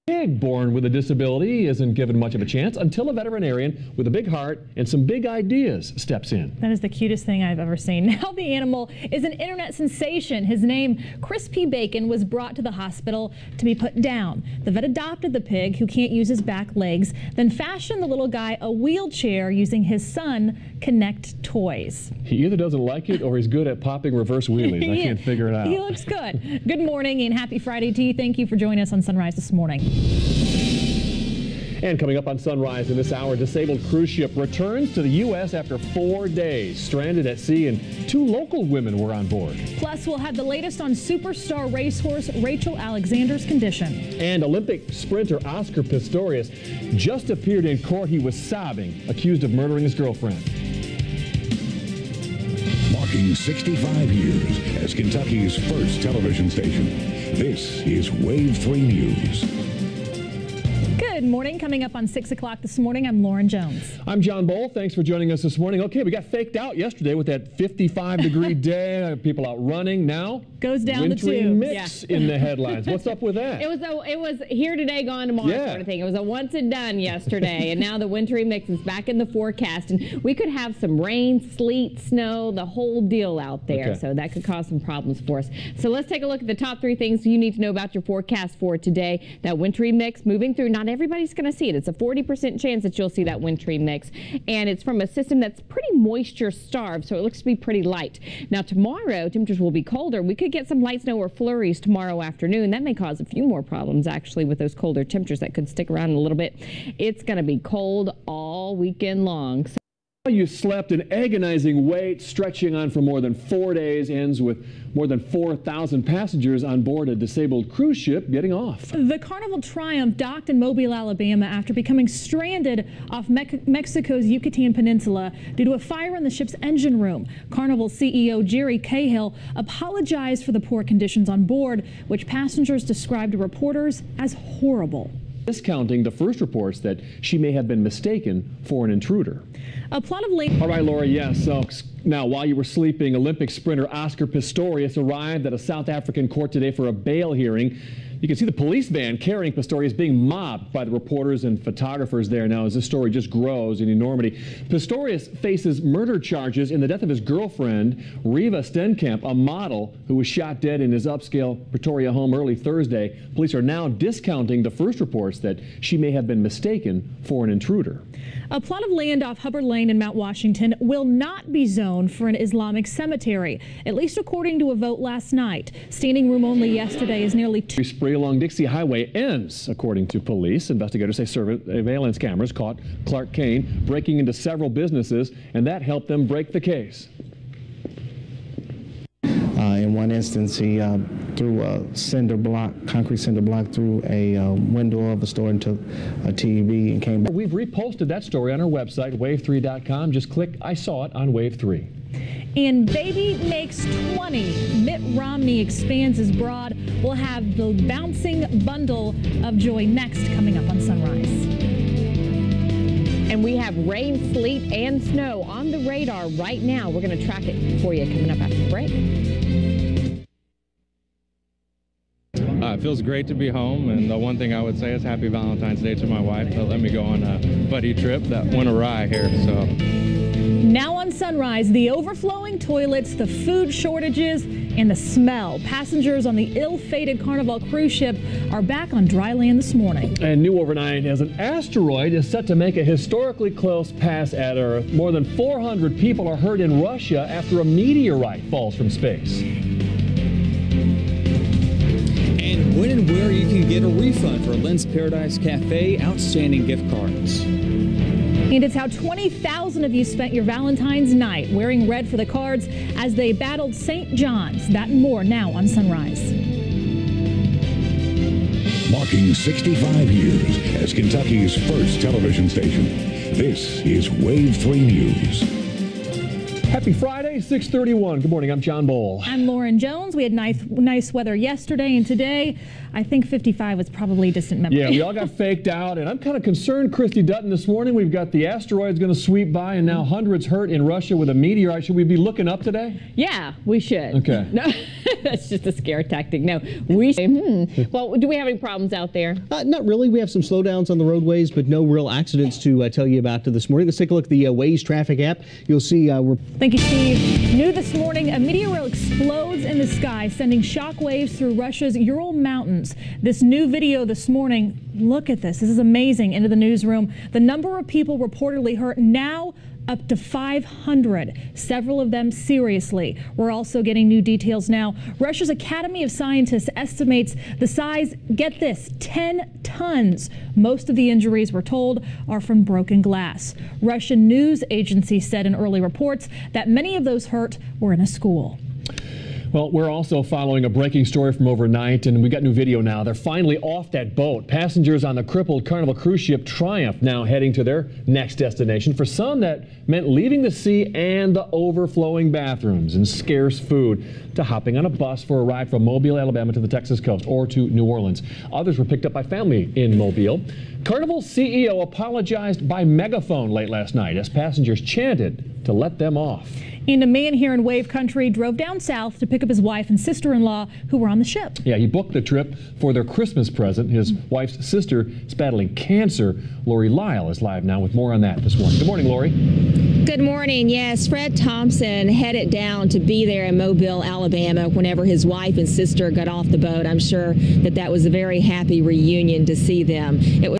Pig born with a disability isn't given much of a chance until a veterinarian with a big heart and some big ideas steps in. That is the cutest thing I've ever seen. Now the animal is an internet sensation. His name, Crispy Bacon, was brought to the hospital to be put down. The vet adopted the pig, who can't use his back legs, then fashioned the little guy a wheelchair using his son Connect toys. He either doesn't like it or he's good at popping reverse wheelies. I can't figure it out. He looks good. Good morning and happy Friday to you. Thank you for joining us on Sunrise this morning. And coming up on Sunrise in this hour, disabled cruise ship returns to the U.S. after 4 days. Stranded at sea, and 2 local women were on board. Plus, we'll have the latest on superstar racehorse Rachel Alexander's condition. And Olympic sprinter Oscar Pistorius just appeared in court. He was sobbing, accused of murdering his girlfriend. Marking 65 years as Kentucky's first television station, this is Wave 3 News. Good morning. Coming up on 6 o'clock this morning, I'm Lauren Jones. I'm John Boll. Thanks for joining us this morning. Okay, we got faked out yesterday with that 55-degree day. People out running. Now goes down the wintry tubes. mix in the headlines. What's up with that? It was here today, gone tomorrow sort of thing. It was a once and done yesterday, and now the wintry mix is back in the forecast, and we could have some rain, sleet, snow, the whole deal out there. Okay. So that could cause some problems for us. So let's take a look at the top 3 things you need to know about your forecast for today. That wintry mix moving through. Not everybody's going to see it. It's a 40% chance that you'll see that wintry mix, and it's from a system that's pretty moisture starved, so it looks to be pretty light. Now tomorrow, temperatures will be colder. We could get some light snow or flurries tomorrow afternoon. That may cause a few more problems actually with those colder temperatures that could stick around a little bit. It's going to be cold all weekend long. You slept an agonizing wait stretching on for more than 4 days, ends with more than 4,000 passengers on board a disabled cruise ship getting off. The Carnival Triumph docked in Mobile, Alabama after becoming stranded off Mexico's Yucatan Peninsula due to a fire in the ship's engine room. Carnival CEO Jerry Cahill apologized for the poor conditions on board, which passengers described to reporters as horrible. Discounting the first reports that she may have been mistaken for an intruder. A plot of land. All right, Laura, yes. So now, while you were sleeping, Olympic sprinter Oscar Pistorius arrived at a South African court today for a bail hearing. You can see the police van carrying Pistorius being mobbed by the reporters and photographers there now as this story just grows in enormity. Pistorius faces murder charges in the death of his girlfriend, Reva Stenkamp, a model who was shot dead in his upscale Pretoria home early Thursday. Police are now discounting the first reports that she may have been mistaken for an intruder. A plot of land off Hubbard Lane in Mount Washington will not be zoned for an Islamic cemetery, at least according to a vote last night. Standing room only yesterday is nearly 2. Spree along Dixie Highway ends, according to police. Investigators say surveillance cameras caught Clark Kane breaking into several businesses, and that helped them break the case. In one instance, he threw a concrete cinder block through a window of a store and took a TV and came back. We've reposted that story on our website, wave3.com. Just click I saw it on Wave 3. And baby makes 20. Mitt Romney expands his broad. We'll have the bouncing bundle of joy next, coming up on Sunrise. And we have rain, sleet, and snow on the radar right now. We're going to track it for you coming up after the break. It feels great to be home, and the one thing I would say is happy Valentine's Day to my wife that let me go on a buddy trip that went awry here. So now on Sunrise, the overflowing toilets, the food shortages, and the smell. Passengers on the ill-fated Carnival cruise ship are back on dry land this morning. And new overnight as an asteroid is set to make a historically close pass at Earth. More than 400 people are hurt in Russia after a meteorite falls from space. And when and where you can get a refund for Lynn's Paradise Cafe outstanding gift cards. And it's how 20,000 of you spent your Valentine's night wearing red for the cards as they battled St. John's. That and more now on Sunrise. Marking 65 years as Kentucky's first television station, this is Wave 3 News. Happy Friday. Wednesday, 6:31. Good morning. I'm John Bowl. I'm Lauren Jones. We had nice weather yesterday, and today I think 55 was probably distant memory. Yeah, we all got faked out, and I'm kind of concerned, Christy Dutton, this morning. We've got the asteroids going to sweep by, and now hundreds hurt in Russia with a meteorite. Should we be looking up today? Yeah, we should. Okay. No, that's just a scare tactic. No, we should. Well, do we have any problems out there? Not really. We have some slowdowns on the roadways, but no real accidents to tell you about this morning. Let's take a look at the Waze traffic app. You'll see we're... Thank you, Steve. New this morning, a meteor explodes in the sky, sending shock waves through Russia's Ural Mountains. This new video this morning, look at this. This is amazing. Into the newsroom. The number of people reportedly hurt now up to 500, several of them seriously. We're also getting new details now. Russia's Academy of Scientists estimates the size, get this, 10 tons. Most of the injuries, we're told, are from broken glass. Russian news agencies said in early reports that many of those hurt were in a school. Well, we're also following a breaking story from overnight, and we got new video now. They're finally off that boat. Passengers on the crippled Carnival cruise ship Triumph now heading to their next destination. For some, that meant leaving the sea and the overflowing bathrooms and scarce food to hopping on a bus for a ride from Mobile, Alabama to the Texas coast or to New Orleans. Others were picked up by family in Mobile. Carnival's CEO apologized by megaphone late last night as passengers chanted to let them off. And a man here in Wave Country drove down south to pick up his wife and sister-in-law who were on the ship. Yeah, he booked the trip for their Christmas present. His wife's sister is battling cancer. Lori Lyle is live now with more on that this morning. Good morning, Lori. Good morning. Yes, Fred Thompson headed down to be there in Mobile, Alabama whenever his wife and sister got off the boat. I'm sure that was a very happy reunion to see them. It was